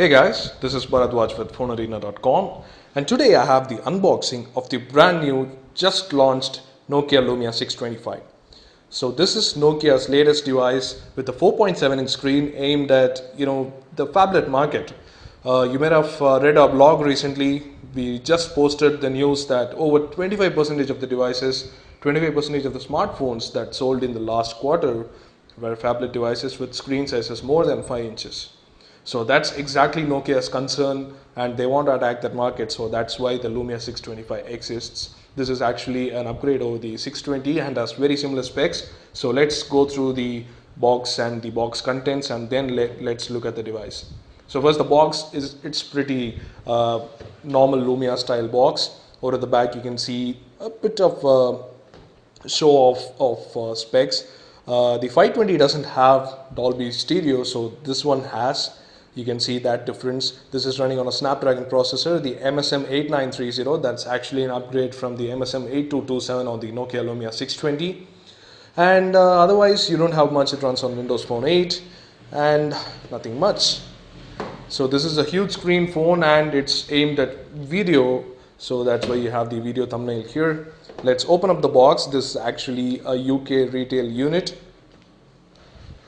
Hey guys, this is Bharadwaj with PhoneArena.com, and today I have the unboxing of the brand new, just launched Nokia Lumia 625. So this is Nokia's latest device with a 4.7-inch screen aimed at the phablet market. You may have read our blog recently. We just posted the news that over 25% of the devices, 25% of the smartphones that sold in the last quarter were phablet devices with screen sizes more than 5 inches. So that's exactly Nokia's concern, and they want to attack that market. So that's why the Lumia 625 exists. This is actually an upgrade over the 620 and has very similar specs. So let's go through the box and the box contents, and then let's look at the device. So first, the box it's pretty normal Lumia style box. Over at the back, you can see a bit of show off of specs. The 520 doesn't have Dolby Stereo, so this one has. You can see that difference. This is running on a Snapdragon processor, the MSM 8930. That's actually an upgrade from the MSM 8227 on the Nokia Lumia 620. And otherwise, you don't have much. It runs on Windows Phone 8 and nothing much. So this is a huge screen phone and it's aimed at video. So that's why you have the video thumbnail here. Let's open up the box. This is actually a UK retail unit.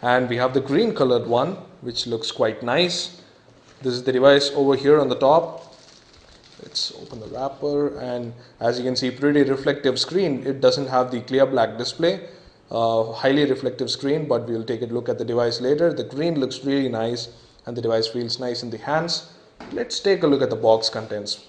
And we have the green colored one, which looks quite nice. This is the device over here on the top. Let's open the wrapper, and as you can see, pretty reflective screen. It doesn't have the clear black display, highly reflective screen, but we'll take a look at the device later. The green looks really nice and the device feels nice in the hands. Let's take a look at the box contents.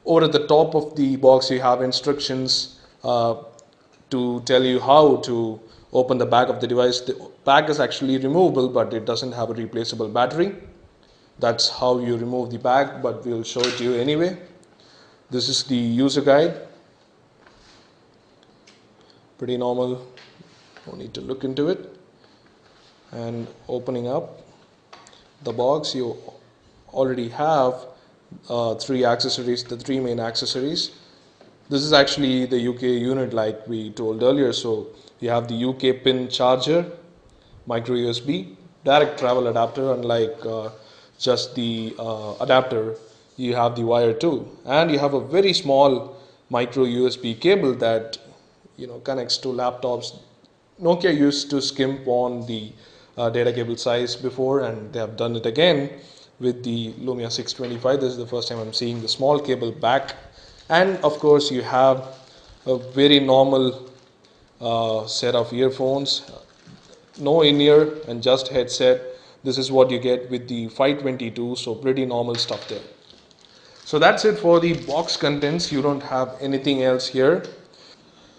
Over at the top of the box, you have instructions to tell you how to open the back of the device. The back is actually removable, but it doesn't have a replaceable battery. That's how you remove the back, but we'll show it to you anyway. This is the user guide. Pretty normal, no need to look into it. And opening up the box, you already have three accessories, the three main accessories. This is actually the UK unit like we told earlier. So you have the UK pin charger, micro USB, direct travel adapter, unlike just the adapter, you have the wire too, and you have a very small micro USB cable that connects to laptops. Nokia used to skimp on the data cable size before, and they have done it again with the Lumia 625. This is the first time I'm seeing the small cable back. And of course, you have a very normal set of earphones, no in-ear and just headset. This is what you get with the 522, so pretty normal stuff there. So that's it for the box contents. You don't have anything else here.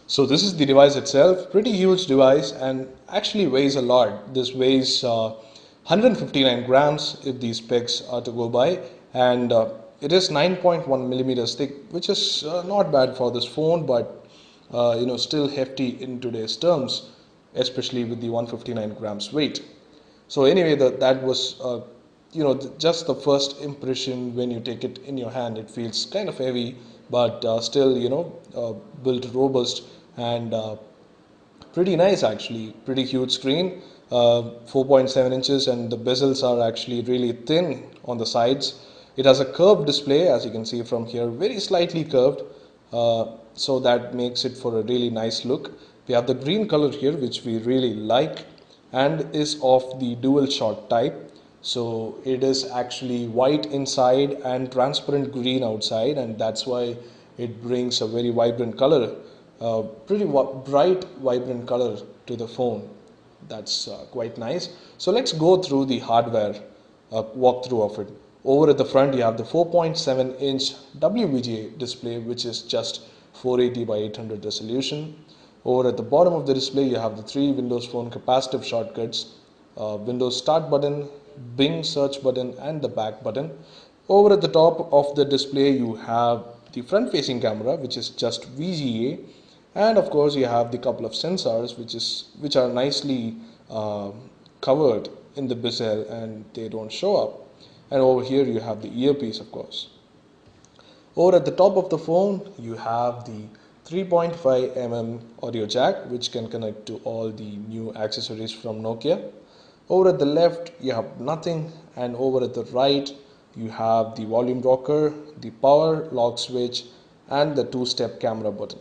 So this is the device itself, pretty huge device and actually weighs a lot. This weighs 159 grams if these specs are to go by, and it is 9.1 millimeters thick, which is not bad for this phone, but still hefty in today's terms, especially with the 159 grams weight. So anyway, that was just the first impression. When you take it in your hand, it feels kind of heavy, but still built robust and pretty nice actually. Pretty huge screen, 4.7 inches, and the bezels are actually really thin on the sides. It has a curved display, as you can see from here, very slightly curved, so that makes it for a really nice look. We have the green color here, which we really like, and is of the dual shot type. So it is actually white inside and transparent green outside, and that's why it brings a very vibrant color, pretty bright vibrant color to the phone. That's quite nice. So let's go through the hardware walkthrough of it. Over at the front, you have the 4.7-inch WVGA display, which is just 480 by 800 resolution. Over at the bottom of the display, you have the three Windows Phone capacitive shortcuts, Windows Start button, Bing search button, and the back button. Over at the top of the display, you have the front-facing camera, which is just VGA, and of course, you have the couple of sensors, which are nicely covered in the bezel, and they don't show up. And over here, you have the earpiece, of course. Over at the top of the phone, you have the 3.5 mm audio jack, which can connect to all the new accessories from Nokia. Over at the left you have nothing, and over at the right you have the volume rocker, the power lock switch, and the two-step camera button.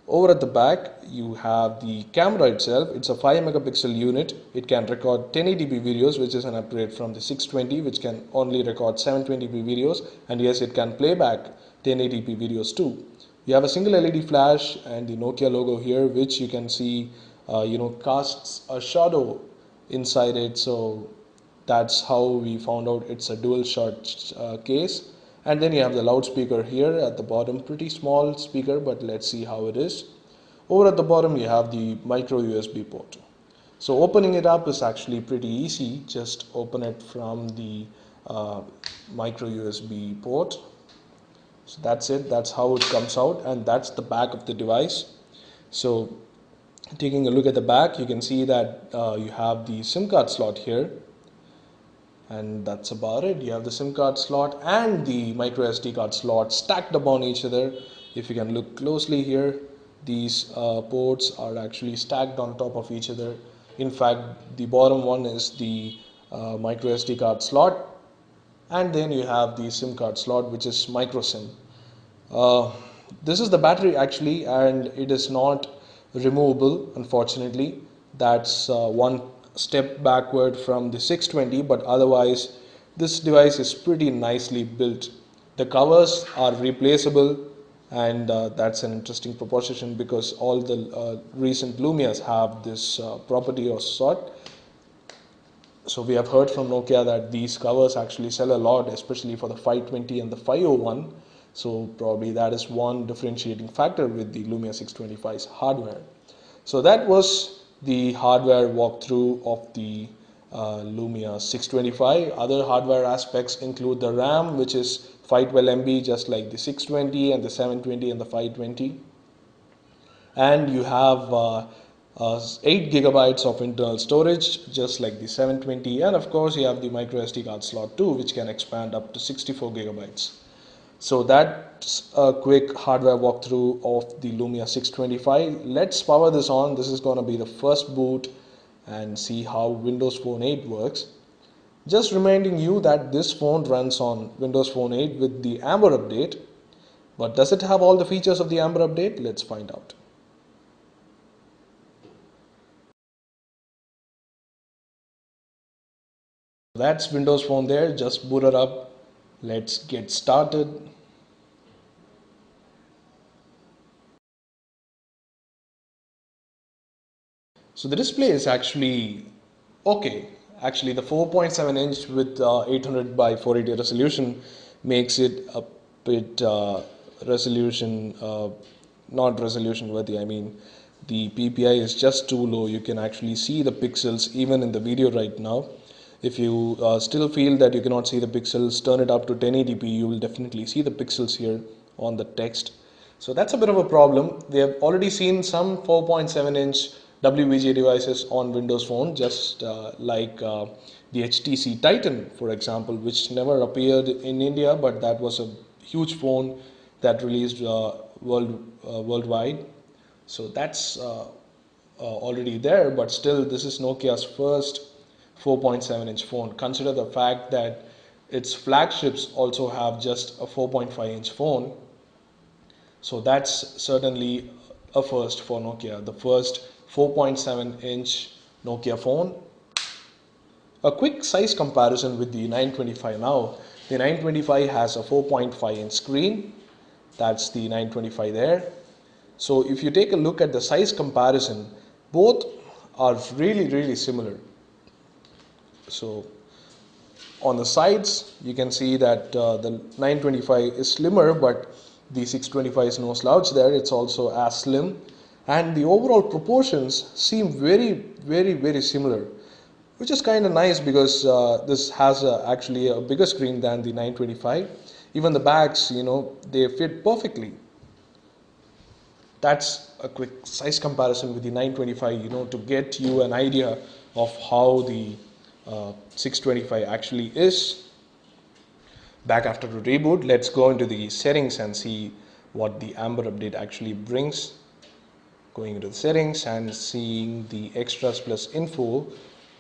Over at the back you have the camera itself. It's a 5 megapixel unit. It can record 1080p videos, which is an upgrade from the 620, which can only record 720p videos, and yes, it can play back 1080p videos too. You have a single LED flash and the Nokia logo here, which you can see casts a shadow inside it. So that's how we found out it's a dual shot case. And then you have the loudspeaker here at the bottom, pretty small speaker, but let's see how it is. Over at the bottom you have the micro USB port. So opening it up is actually pretty easy. Just open it from the micro USB port. So that's it, that's how it comes out, and that's the back of the device. So taking a look at the back, you can see that you have the SIM card slot here, and that's about it. You have the SIM card slot and the micro SD card slot stacked upon each other. If you can look closely here, these ports are actually stacked on top of each other. In fact, the bottom one is the micro SD card slot, and then you have the SIM card slot, which is micro SIM. This is the battery actually, and it is not removable, unfortunately. That's one step backward from the 620, but otherwise this device is pretty nicely built. The covers are replaceable, and that's an interesting proposition because all the recent Lumias have this property or sort. So we have heard from Nokia that these covers actually sell a lot, especially for the 520 and the 501. So probably that is one differentiating factor with the Lumia 625's hardware. So that was the hardware walkthrough of the Lumia 625. Other hardware aspects include the RAM, which is 512 MB, just like the 620 and the 720 and the 520. And you have 8 gigabytes of internal storage, just like the 720, and of course you have the micro SD card slot too, which can expand up to 64 gigabytes. So that's a quick hardware walkthrough of the Lumia 625. Let's power this on. This is going to be the first boot and see how Windows Phone 8 works. Just reminding you that this phone runs on Windows Phone 8 with the Amber update. But does it have all the features of the Amber update? Let's find out. That's Windows Phone there. Just boot it up. Let's get started. So the display is actually okay. Actually, the 4.7 inch with 800 by 480 resolution makes it a bit resolution, not resolution worthy. I mean, the PPI is just too low. You can actually see the pixels even in the video right now. If you still feel that you cannot see the pixels, turn it up to 1080p. You will definitely see the pixels here on the text. So that's a bit of a problem. We have already seen some 4.7 inch WVGA devices on Windows Phone, just like the HTC Titan, for example, which never appeared in India, but that was a huge phone that released worldwide. So that's already there, but still this is Nokia's first 4.7 inch phone. Consider the fact that its flagships also have just a 4.5 inch phone. So that's certainly a first for Nokia, the first 4.7 inch Nokia phone. A quick size comparison with the 925 now. The 925 has a 4.5 inch screen. That's the 925 there. So if you take a look at the size comparison, both are really similar. So on the sides you can see that the 925 is slimmer, but the 625 is no slouch there. It's also as slim, and the overall proportions seem very similar, which is kind of nice because this has actually a bigger screen than the 925. Even the backs, they fit perfectly. That's a quick size comparison with the 925, to get you an idea of how the 625 actually is. Back after the reboot, let's go into the settings and see what the Amber update actually brings. Going into the settings and seeing the extras plus info,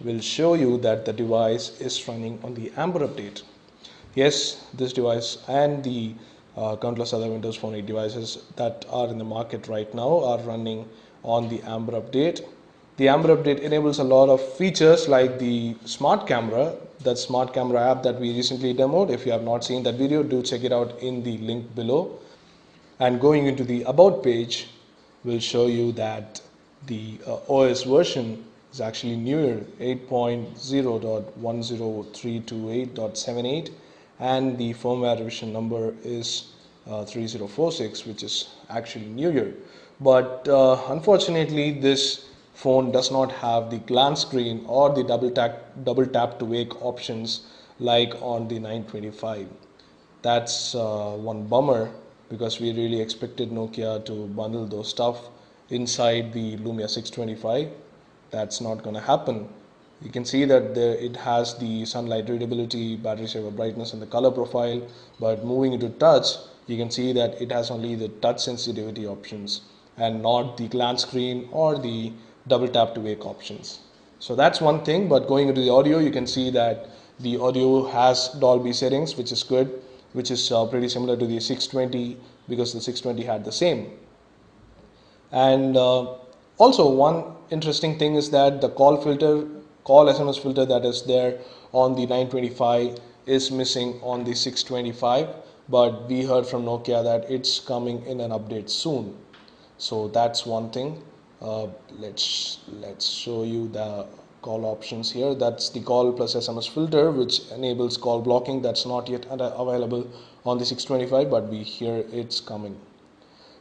will show you that the device is running on the Amber update. Yes, this device and the countless other Windows Phone 8 devices that are in the market right now are running on the Amber update. The Amber update enables a lot of features like the smart camera, that smart camera app that we recently demoed. If you have not seen that video, do check it out in the link below. And going into the About page will show you that the OS version is actually newer, 8.0.10328.78, and the firmware revision number is 3046, which is actually newer. But unfortunately, this phone does not have the glance screen or the double tap to wake options like on the 925. That's one bummer, because we really expected Nokia to bundle those stuff inside the Lumia 625. That's not going to happen. You can see that it has the sunlight readability, battery saver brightness, and the color profile, but moving into touch, you can see that it has only the touch sensitivity options and not the glance screen or the double tap to wake options. So that's one thing. But going into the audio, you can see that the audio has Dolby settings, which is good, which is pretty similar to the 620, because the 620 had the same. And also one interesting thing is that the call SMS filter that is there on the 925 is missing on the 625, but we heard from Nokia that it's coming in an update soon. So that's one thing. Let's show you the call options here. That's the call plus SMS filter, which enables call blocking. That's not yet available on the 625, but we hear it's coming.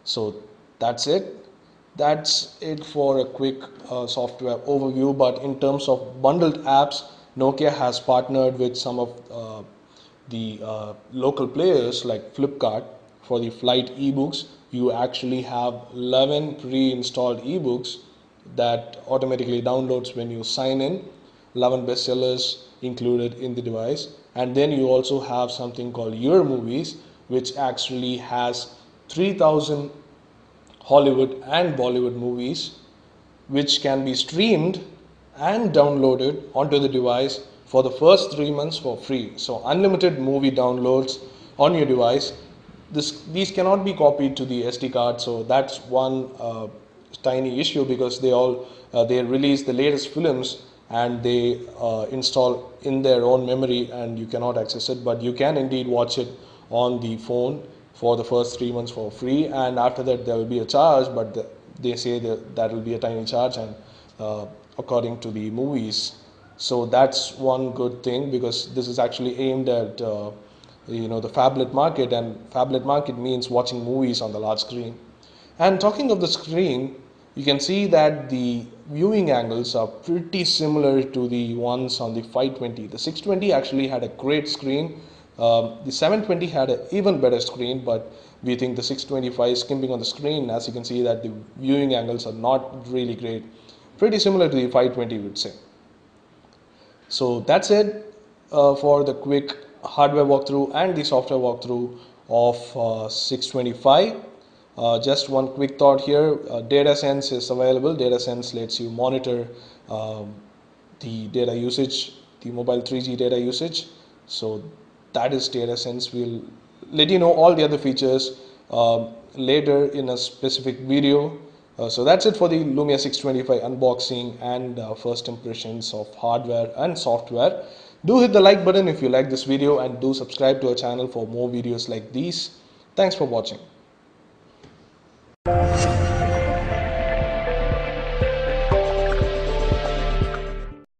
So that's it. That's it for a quick software overview. But in terms of bundled apps, Nokia has partnered with some of the local players like Flipkart for the flight ebooks. You actually have 11 pre-installed ebooks that automatically downloads when you sign in, 11 bestsellers included in the device. And then you also have something called Your Movies, which actually has 3000 Hollywood and Bollywood movies, which can be streamed and downloaded onto the device for the first 3 months for free. So unlimited movie downloads on your device. These cannot be copied to the SD card, so that's one tiny issue, because they release the latest films and they install in their own memory, and you cannot access it. But you can indeed watch it on the phone for the first 3 months for free, and after that there will be a charge, but they say that will be a tiny charge, and according to the movies. So that's one good thing, because this is actually aimed at the phablet market, and phablet market means watching movies on the large screen. And talking of the screen, you can see that the viewing angles are pretty similar to the ones on the 520. The 620 actually had a great screen. The 720 had an even better screen, but we think the 625 is skimping on the screen. As you can see that the viewing angles are not really great. Pretty similar to the 520, would say. So that's it for the quick hardware walkthrough and the software walkthrough of 625. Just one quick thought here. DataSense is available. DataSense lets you monitor the data usage, the mobile 3G data usage. So that is DataSense. We'll let you know all the other features later in a specific video. So that's it for the Lumia 625 unboxing and first impressions of hardware and software. Do hit the like button if you like this video, and do subscribe to our channel for more videos like these. Thanks for watching.